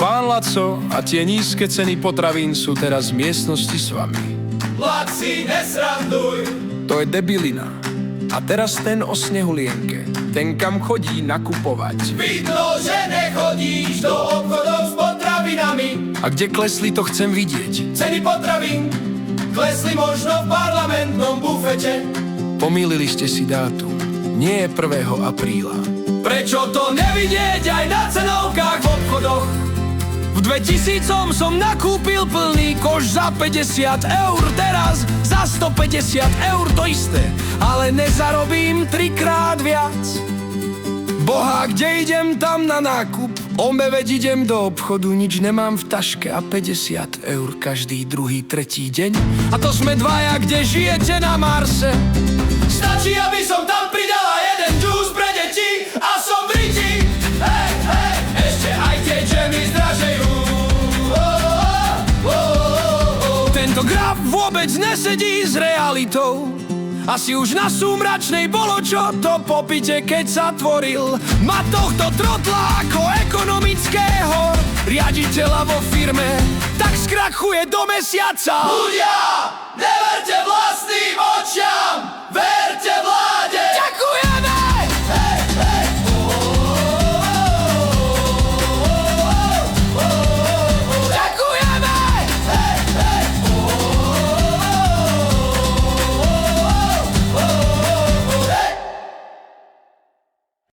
Pán Laco a tie nízke ceny potravín sú teraz v miestnosti s vami. Laci, nesranduj. To je debilina. A teraz ten o Snehulienke. Ten, kam chodí nakupovať. Vidno, že nechodíš do obchodov s potravinami. A kde klesli, to chcem vidieť. Ceny potravín klesli možno v parlamentnom bufete. Pomýlili ste si dátum. Nie je 1. apríla. Prečo to nevidieť aj na cenovkách v obchodoch? V 2000 som nakúpil plný koš za 50 eur, teraz za 150 eur to isté, ale nezarobím 3-krát viac. Boha, kde idem tam na nákup? Veď idem do obchodu, nič nemám v taške a 50 eur každý druhý, tretí deň. A to sme dvaja, kde žijete na Marse. Stačí, aby som tam pridala jeden džús pre deti a som v riti. Hej, hej, ešte aj tie džemy zdražejú. Tento graf vôbec nesedí s realitou. Asi už na Súmračnej bolo čo to popite, keď sa tvoril. Má tohto trotla ako ekonomického riaditeľa vo firme, tak skrachuje do mesiaca. Ľudia, neverte vlastným očiam, verte vláde.